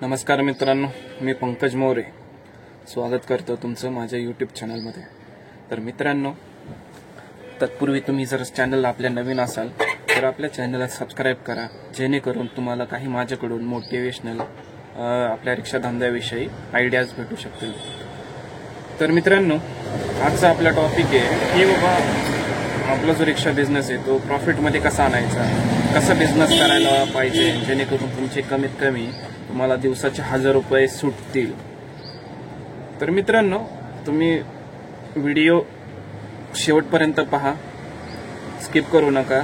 नमस्कार मित्रांनो, मी पंकज मोरे स्वागत करतो तुमचं माझ्या यूट्यूब चॅनलमध्ये। तर मित्रांनो, तत्पूर्वी तुम्ही जर चॅनलला आपल्या नवीन असाल तर आपल्या चॅनलला सबस्क्राईब करा, जेणेकरून तुम्हाला काही माझ्याकडून मोटिवेशनल आपल्या रिक्षा धंद्याविषयी आयडियाज भेटू शकतील। तर मित्रांनो, आजचा आपला टॉपिक आहे की बाबा आपला जो रिक्षा बिझनेस आहे तो प्रॉफिटमध्ये कसा आणायचा, कसा बिझनेस करायला पाहिजे जेणेकरून तुमचे कमीत कमी तुम्हाला दिवसाचे 1000 रुपये सुटतील। तर मित्रांनो, तुम्ही व्हिडिओ शेवटपर्यंत पहा, स्किप करू नका,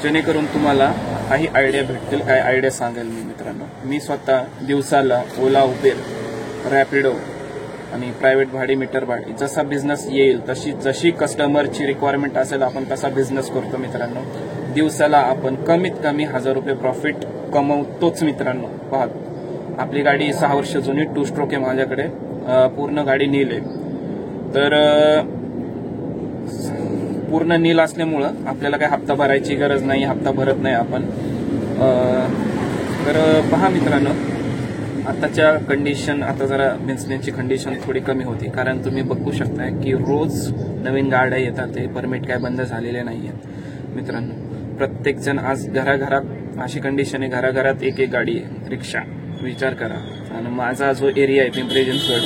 जेणेकरून तुम्हाला काही आयडिया भेटतील। काय आयडिया सांगेल मी मित्रांनो, मी स्वतः दिवसाला ओला, उबेर, रॅपिडो आणि प्रायव्हेट भाडी, मीटर भाडी जसा बिझनेस येईल जशी कस्टमरची रिक्वायरमेंट असेल आपण तसा बिझनेस करतो मित्रांनो। दिवसाला आपण कमीत कमी 1000 रुपये प्रॉफिट कमवतोच मित्रांनो। पहा, आपली गाडी 6 वर्ष जुनी 2 स्ट्रोक आहे माझ्याकडे, पूर्ण गाडी नील आहे। तर पूर्ण नील असल्यामुळं आपल्याला काही हप्ता भरायची गरज नाही, हप्ता भरत नाही आपण। तर पहा मित्रांनो, आताच्या कंडिशन आता जरा बिझनेसची कंडिशन थोडी कमी होती, कारण तुम्ही बघू शकताय की रोज नवीन गाड्या येतात, ते परमिट काय बंद झालेले नाहीयेत मित्रांनो। प्रत्येक जण आज घराघरात अशी कंडिशन आहे, घराघरात एक गाडी आहे, रिक्षा। विचार करा। आणि माझा जो एरिया आहे पिंपरी चिंचवड,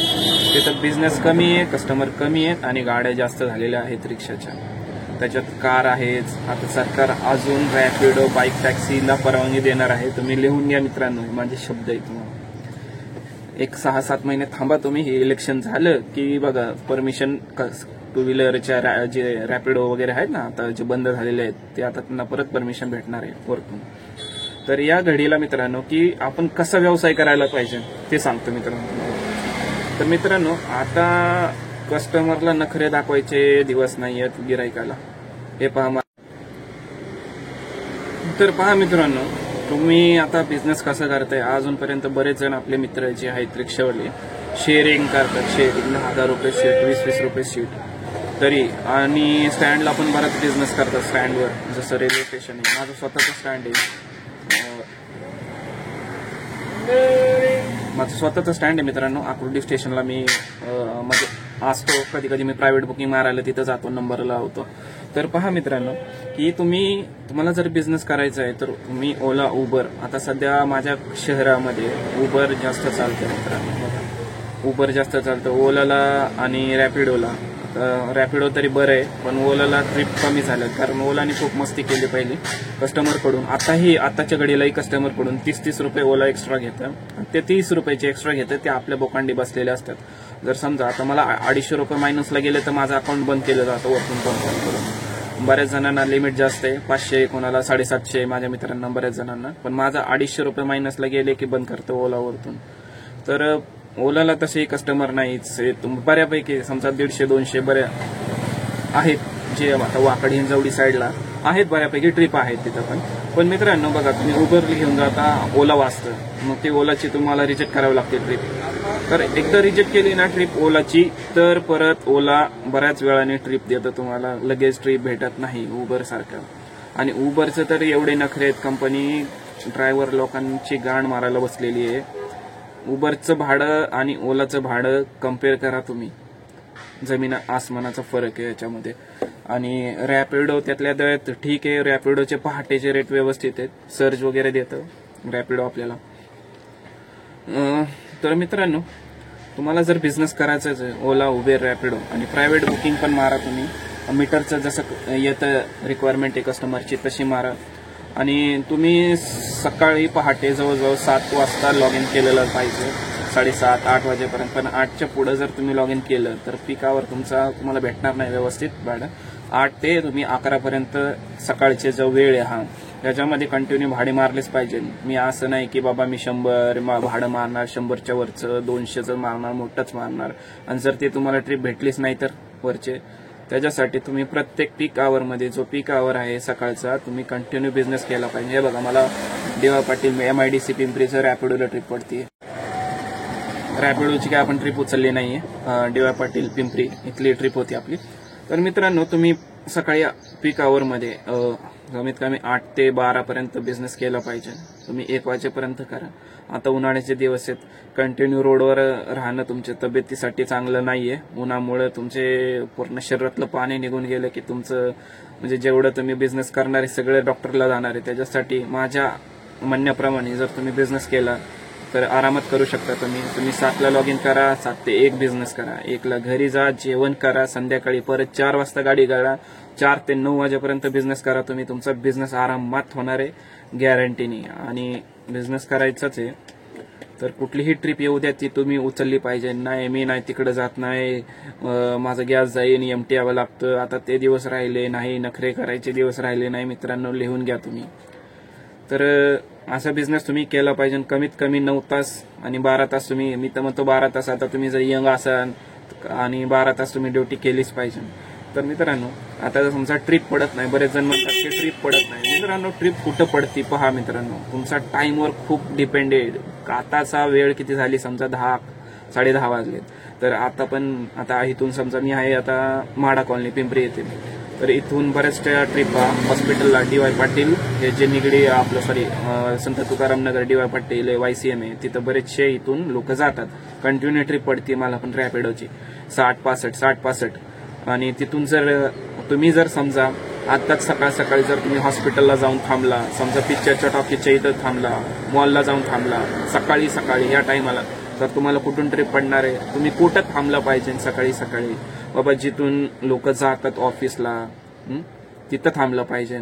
तिथं बिझनेस कमी आहे, कस्टमर कमी आहेत आणि गाड्या जास्त झालेल्या आहेत रिक्षाच्या। त्याच्यात कार आहेच, आता सरकार अजून रॅपिडो, बाईक, टॅक्सीला परवानगी देणार आहे। तुम्ही लिहून घ्या मित्रांनो, माझे शब्द आहे तुम्हाला। एक 6-7 महिने थांबा तुम्ही, हे इलेक्शन झालं की बघा परमिशन टू व्हीलरच्या जे रॅपिडो वगैरे आहेत ना आता जे बंद झालेले आहेत, ते आता त्यांना परत परमिशन भेटणार आहे वरतून। तर या घडीला मित्रांनो की आपण कसा व्यवसाय करायला पाहिजे ते सांगतो मित्रांनो। तर मित्रांनो, आता कस्टमरला नखरे दाखवायचे दिवस नाही आहेत गिरायकाला, हे पहा। तर पहा मित्रांनो, तुम्ही आता बिझनेस कसा करताय, अजूनपर्यंत बरेच जण आपले मित्र जे आहेत रिक्षावाले शेअरिंग करतात, शेअरिंग 1000 रुपये सीट, 20-20 रुपये सीट तरी। आणि स्टँडला पण बराच बिझनेस करतात, स्टँडवर जसं रेल्वे स्टेशन आहे, माझं स्वतःचं स्टँड आहे, माझं स्वतःचं स्टँड आहे मित्रांनो। आकुर्डी स्टेशनला मी म्हणजे असतो, कधी कधी मी प्रायव्हेट बुकिंग मारायला तिथं जातो, नंबर लावतो। तर पहा मित्रांनो की तुम्हाला जर बिझनेस करायचा आहे तर तुम्ही ओला, उबर, आता सध्या माझ्या शहरामध्ये उबर जास्त चालतं मित्रांनो, उबर जास्त चालतं। ओलाला आणि रॅपिडोला, रॅपिडो तरी बरं आहे पण ओलाला ट्रिप कमी झालं, कारण ओलाने खूप मस्ती केली पहिली कस्टमरकडून। आताच्या घडीलाही कस्टमरकडून 30-30 रुपये ओला एक्स्ट्रा घेतं, ते 30 रुपयाचे एक्स्ट्रा घेतं, ते आपल्या बोकांडी बसलेले असतात। जर समजा आता मला 250 रुपये मायनसला गेले तर माझं अकाउंट बंद केलं जातं वरतून फोन करून। बऱ्याच जणांना लिमिट जास्त आहे, 500, कोणाला 750, माझ्या मित्रांना बऱ्याच जणांना, पण माझा 250 रुपये मायनसला गेले की बंद करतो ओलावरतून। तर ओलाला तसे कस्टमर नाहीच, बऱ्यापैकी समजा 150-200 बऱ्या आहेत जे आता वाकड हिंजवडी साईडला आहेत, बऱ्यापैकी ट्रिप आहेत तिथं पण मित्रांनो बघा, तुम्ही उबर घेऊन जाता, ओला वाचतं, मग ते ओलाची तुम्हाला रिजेक्ट करावी लागते ट्रिप। तर एकदा रिजेक्ट केली ना ट्रिप ओलाची, तर परत ओला बऱ्याच वेळाने ट्रिप देतं तुम्हाला, लगेच ट्रिप भेटत नाही उबर सारखं। आणि उबरचं तर एवढे नखरे आहेत, कंपनी ड्रायव्हर लोकांची गाण मारायला बसलेली आहे। उबरचं भाडं आणि ओलाचं भाडं कम्पेअर करा तुम्ही, जमीन आसमानाचा फरक आहे याच्यामध्ये। आणि रॅपिडो त्यातल्या त्यात ठीक आहे, रॅपिडोचे पहाटेचे रेट व्यवस्थित आहेत, सर्ज वगैरे देतं रॅपिडो आपल्याला। तर मित्रांनो, तुम्हाला जर बिझनेस करायचाच आहे ओला, उबेर, रॅपिडो आणि प्रायव्हेट बुकिंग पण मारा तुम्ही, मीटरचं जसं येतं रिक्वायरमेंट आहे कस्टमरची तशी मारा। आणि तुम्ही सकाळी पहाटे जवळजवळ 7 वाजता लॉग इन केलेलं पाहिजे, 7:30-8 वाजेपर्यंत। पण 8च्या पुढे जर तुम्ही लॉग इन केलं तर पिकावर तुम्हाला भेटणार नाही व्यवस्थित भाडं। 8 ते तुम्ही 11 पर्यंत सकाळचे जो वेळ आहे त्याच्यामध्ये कंटिन्यू भाडे मारलेच पाहिजे। मी असं नाही की बाबा मी 100 भाडं मारणार, 100च्या वरचं 200चं मारणार, मोठंच मारणार, आणि जर ते तुम्हाला ट्रिप भेटलीच नाही तर वरचे, त्याच्यासाठी तुम्ही प्रत्येक पीक आवरमध्ये जो पीक आवर आहे सकाळचा, तुम्ही कंटिन्यू बिझनेस केला पाहिजे। हे बघा, मला डी.वाय. पाटील MIDC पिंपरीचं रॅपिडोला ट्रिप पडते, रॅपिडोची काय आपण ट्रिप उचलली नाहीये, डी.वाय. पाटील पिंपरी इथली ट्रिप होती आपली। तर मित्रांनो, तुम्ही सकाळी पीक आवरमध्ये कमीत कमी 8 ते 12 पर्यंत बिझनेस केला पाहिजे. तुम्ही 1 वाजेपर्यंत करा. आता उन्हाळ्याचे दिवस आहेत, कंटिन्यू रोडवर राहणं तुमच्या तब्येतीसाठी चांगलं नाहीये. उन्हामुळे तुमचे पूर्ण शरीरातलं पाणी निघून गेलं की तुमचं म्हणजे जेवढं तुम्ही बिझनेस करणार आहे सगळे डॉक्टरला जाणार आहे. त्याच्यासाठी माझ्या म्हणण्याप्रमाणे जर तुम्ही बिझनेस केला तर आरामात करू शकता. तुम्ही 7ला लॉग इन करा, 7 ते 1 बिझनेस करा, 1ला घरी जा, जेवण करा, संध्याकाळी परत 4 वाजता गाडी काढा, 4 ते 9 वाजेपर्यंत बिझनेस करा. तुम्ही तुमचा बिझनेस आरामात होणार आहे, गॅरंटीनी. आणि बिझनेस करायचाच आहे तर कुठलीही ट्रिप येऊ द्या ती तुम्ही उचलली पाहिजे. नाही मी नाही तिकडे जात नाही, माझा गॅस जाईन, एमटी यावं लागतं, आता ते दिवस राहिले नाही, नखरे करायचे दिवस राहिले नाही. मित्रांनो, लिहून घ्या तुम्ही. तर असा बिझनेस तुम्ही केला पाहिजे. कमीत कमी 9 तास आणि 12 तास तुम्ही, मी तर म्हणतो 12 तास. आता तुम्ही जर यंग असाल आणि 12 तास तुम्ही ड्युटी केलीच पाहिजे. तर मित्रांनो, आता समजा ट्रिप पडत नाही, बरेच जण म्हणतात की ट्रिप पडत नाही. मित्रांनो, ट्रिप कुठं पडती पहा. मित्रांनो, तुमचा टाइमवर खूप डिपेंडेड. आताचा वेळ किती झाली समजा 10 साडेदहा वाजले. तर आता इथून समजा मी आहे आता म्हाडा कॉलनी पिंपरी येथे, तर इथून बऱ्याचशा ट्रिपा हॉस्पिटलला DY पाटील हे जे निगडी आपलं संत तुकाराम नगर DY पाटील YCM आहे, तिथं बरेचसे इथून लोक जातात. कंटिन्यू ट्रिप पडते मला पण रॅपिडोची 60-65. आणि तिथून जर तुम्ही समजा आताच सकाळी जर तुम्ही हॉस्पिटलला जाऊन थांबला, समजा पिक्चरच्या टॉकीच्या इथं थांबला, मॉलला जाऊन थांबला सकाळी या टायमाला, तर तुम्हाला कुठून ट्रिप पडणार आहे? तुम्ही कुठं थांबलं पाहिजे सकाळी बाबा, जिथून लोक जातात ऑफिसला तिथं थांबलं पाहिजे.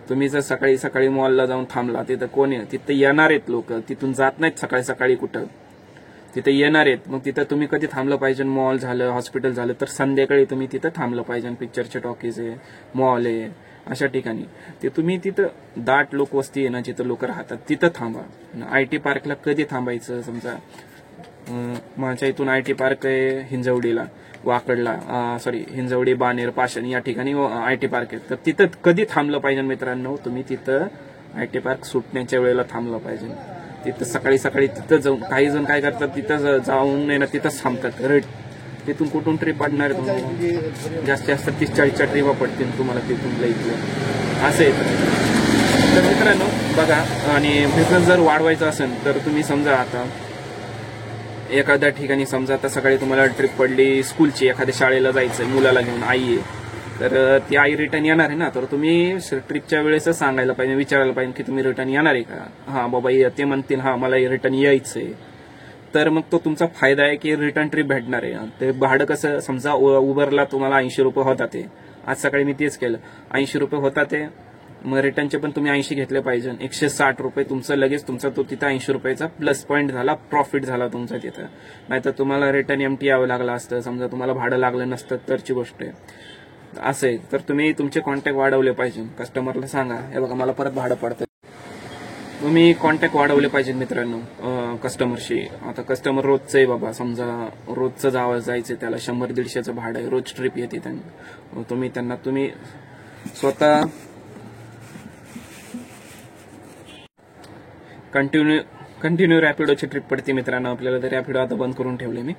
तुम्ही जर सकाळी मॉलला जाऊन थांबला, तिथं कोण आहे? तिथं येणार आहेत लोक, तिथून जात नाहीत सकाळी कुठं, तिथे येणार आहेत. मग तिथं तुम्ही कधी थांबलं पाहिजे? मॉल झालं, हॉस्पिटल झालं, तर संध्याकाळी तुम्ही तिथं थांबलं पाहिजे. पिक्चरचे टॉकीज आहे, मॉल आहे, अशा ठिकाणी ते तुम्ही तिथं दाट लोकवस्ती आहे ना, जिथं लोक राहतात तिथं थांबा. IT पार्कला कधी थांबायचं? समजा माझ्या इथून IT पार्क आहे हिंजवडीला, वाकडला, हिंजवडी, बानेर, पाषाण या ठिकाणी IT पार्क आहे. तर तिथं कधी थांबलं पाहिजे मित्रांनो? तुम्ही तिथं IT पार्क सुटण्याच्या वेळेला थांबलं पाहिजे. तिथं सकाळी तिथं जाऊन, काही जण काय करतात, तिथं जाऊन तिथंच थांबतात. तिथून कुठून ट्रिप पडणार आहे तुम्हाला? जास्त 30-40च्या ट्रिपा पडतील तुम्हाला तिथून इथलं, असं आहे. तर मित्रांनो बघा, आणि बिझनेस जर वाढवायचा असेल तर तुम्ही समजा आता एखाद्या ठिकाणी, समजा आता सकाळी तुम्हाला ट्रिप पडली स्कूलची, एखाद्या शाळेला जायचं मुलाला घेऊन, आई आहे, तर ती आई रिटर्न येणार आहे ना, तर तुम्ही ट्रिपच्या वेळेसच सांगायला पाहिजे, विचारायला पाहिजे की तुम्ही रिटर्न येणार आहे का? हा बाबा, ते म्हणतील हा मला रिटर्न यायचंय, तर मग तो तुमचा फायदा आहे की रिटर्न ट्रिप भेटणार आहे. ते भाडं कसं, समजा उबरला तुम्हाला 80 रुपये होतात, आज सकाळी मी तेच केलं, 80 रुपये होतात, मग रिटर्नचे पण तुम्ही 80 घेतले पाहिजे. 160 रुपये तुमचं लगेच तुमचा तो तिथं 80 रुपयाचा प्लस पॉईंट झाला, प्रॉफिट झाला तुमचा तिथं. नाहीतर तुम्हाला रिटर्न एमटी यावं लागलं असतं, समजा तुम्हाला भाडं लागलं नसतं तरची गोष्ट आहे. असं आहे, तर तुम्ही तुमचे कॉन्टॅक्ट वाढवले पाहिजे. कस्टमरला सांगा, हे बघा मला परत भाडं पडतं. तुम्ही कॉन्टॅक्ट वाढवले पाहिजे मित्रांनो कस्टमरशी. आता कस्टमर रोजचं आहे बाबा, समजा रोजचं जायचं, त्याला 100-150चं भाडं आहे, रोज ट्रिप येते त्यांना. तुम्ही स्वतः कंटिन्यू रॅपिडोची ट्रिप पडते मित्रांनो आपल्याला. तर रॅपिडो आता बंद करून ठेवले मी.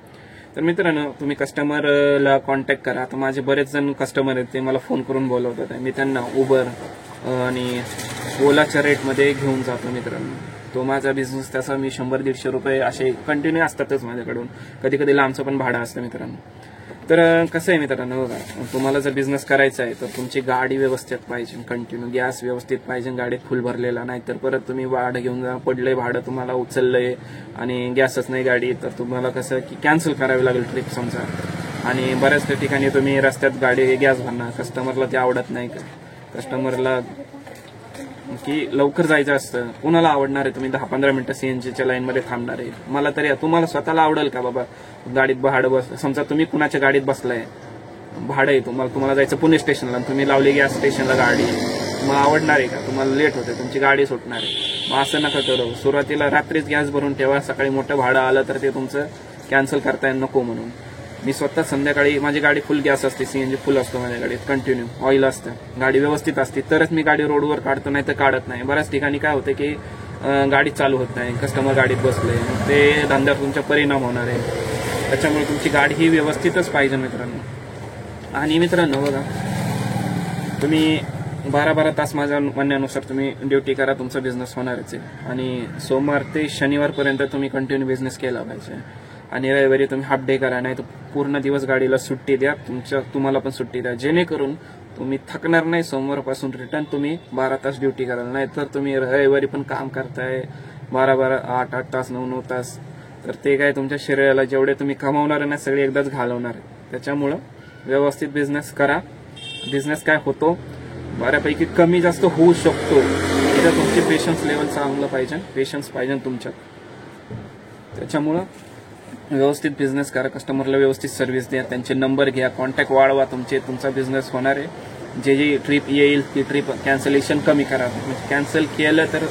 तर मित्रांनो, तुम्ही कस्टमरला कॉन्टॅक्ट करा. आता माझे बरेच जण कस्टमर आहेत, ते मला फोन करून बोलवतात, मी त्यांना उबर आणि ओलाच्या रेटमध्ये घेऊन जातो मित्रांनो. तो माझा बिझनेस, त्याचा मी 100-150 रुपये असे कंटिन्यू असतातच माझ्याकडून. कधी लांबचं पण भाडं असतं मित्रांनो. तर कसं आहे मित्रांनो, बघा, तुम्हाला जर बिझनेस करायचा आहे तर तुमची गाडी व्यवस्थित पाहिजे, कंटिन्यू गॅस व्यवस्थित पाहिजे, गाडीत फुल भरलेला, नाहीतर परत तुम्ही भाडं घेऊन जा, पडलंय भाडं तुम्हाला, उचललंय आणि गॅसच नाही गाडी, तर तुम्हाला कसं की कॅन्सल करावी लागेल ट्रिप समजा. आणि बऱ्याच ठिकाणी तुम्ही रस्त्यात गाडी गॅस भरणार, कस्टमरला ते आवडत नाही. कस्टमरला की लवकर जायचं असतं, कुणाला आवडणार आहे तुम्ही 10-15 मिनिटं CNGच्या लाईनमध्ये थांबणार आहे? मला तरी, तुम्हाला स्वतःला आवडेल का बाबा गाडीत भाडं समजा तुम्ही कुणाच्या गाडीत बसलाय, भाडं आहे तुम्हाला जायचं पुणे स्टेशनला, तुम्ही लावली गॅस स्टेशनला गाडी, मग आवडणार आहे का? तुम्हाला लेट होते, तुमची गाडी सुटणार आहे. मग असं नका करू. सुरुवातीला रात्रीच गॅस भरून ठेवा, सकाळी मोठं भाडं आलं तर ते तुमचं कॅन्सल करता नको म्हणून. मी स्वतः संध्याकाळी, माझी गाडी फुल गॅस असते, CNG फुल असतो माझ्या गाडीत, कंटिन्यू ऑइल असतं, गाडी व्यवस्थित असते, तरच मी गाडी रोडवर काढतो, नाही तर काढत नाही. बऱ्याच ठिकाणी काय होतं की गाडी चालू होत नाही, कस्टमर गाडीत बसले, ते धंद्यावर तुमचा परिणाम होणार आहे. त्याच्यामुळे तुमची गाडी ही व्यवस्थितच पाहिजे मित्रांनो. आणि मित्रांनो बघा, तुम्ही 12-12 तास माझ्या म्हणण्यानुसार तुम्ही ड्युटी करा, तुमचा बिझनेस होणारच आहे. आणि सोमवार ते शनिवारपर्यंत तुम्ही कंटिन्यू बिझनेस केला पाहिजे. आणि रविवारी तुम्ही हाफ डे करा, नाही तर पूर्ण दिवस गाडीला सुट्टी द्या, तुम्हाला पण सुट्टी द्या, जेणेकरून तुम्ही थकणार नाही. सोमवारपासून रिटर्न तुम्ही 12 तास ड्युटी कराल. नाही तर तुम्ही रविवारी पण काम करताय 12-12, 8-8 तास, 9-9 तास, तर ते काय तुमच्या शरीराला जेवढे तुम्ही कमावणार आहे ना सगळे एकदाच घालवणार आहे. त्याच्यामुळं व्यवस्थित बिझनेस करा. बिझनेस काय होतो बऱ्यापैकी कमी जास्त होऊ शकतो. तिथं तुमची पेशन्स लेवल चांगलं पाहिजे, पेशन्स पाहिजे तुमच्यात. त्याच्यामुळं व्यवस्थित बिझनेस करा, कस्टमरला व्यवस्थित सर्व्हिस द्या, त्यांचे नंबर घ्या, कॉन्टॅक्ट वाढवा, तुमचा बिझनेस होणार आहे. जे ट्रिप येईल ती ट्रिप कॅन्सलेशन कमी करा. म्हणजे कॅन्सल केलं तर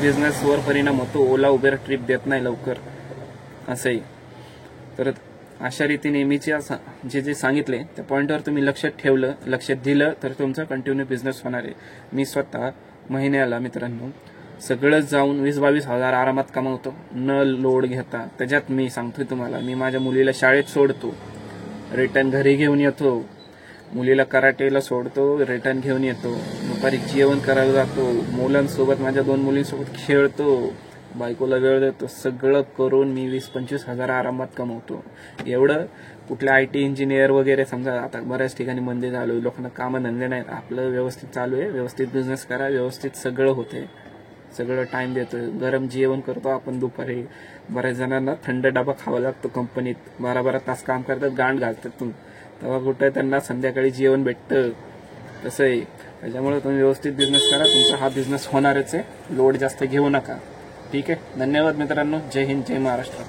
बिझनेसवर परिणाम होतो. ओला उबेर ट्रिप देत नाही लवकर असंही. तर अशा रीतीने मी जे सांगितले त्या पॉईंटवर तुम्ही लक्ष दिलं तर तुमचा कंटिन्यू बिझनेस होणार आहे. मी स्वतः महिन्याला मित्रांनो सगळं जाऊन 20-22 हजार आरामात कमावतो, न लोड घेता. त्याच्यात मी सांगतोय तुम्हाला, मी माझ्या मुलीला शाळेत सोडतो, रिटर्न घरी घेऊन येतो, मुलीला कराटेला सोडतो, रिटर्न घेऊन येतो, दुपारी जेवण करायला जातो, मुलांसोबत माझ्या 2 मुलींसोबत खेळतो, बायकोला वेळ देतो. सगळं करून मी 20-25 हजार आरामात कमवतो. एवढं कुठल्या IT इंजिनियर वगैरे समजा आता बऱ्याच ठिकाणी मंदी चालू आहे, लोकांना कामधंदे नाहीत. आपलं व्यवस्थित चालू आहे, व्यवस्थित बिझनेस करा, व्यवस्थित सगळं होते, सगळं टाइम देतोय. गरम जेवण करतो आपण दुपारी. बऱ्याच जणांना थंड डबा खावा लागतो कंपनीत, 12-12 तास काम करतात, गांड घालतात तेव्हा कुठं त्यांना संध्याकाळी जेवण भेटतं. तसं आहे. त्याच्यामुळे तुम्ही व्यवस्थित बिझनेस करा, तुमचा हा बिझनेस होणारच आहे. लोड जास्त घेऊ नका. ठीक आहे. धन्यवाद मित्रांनो. जय हिंद, जय महाराष्ट्र.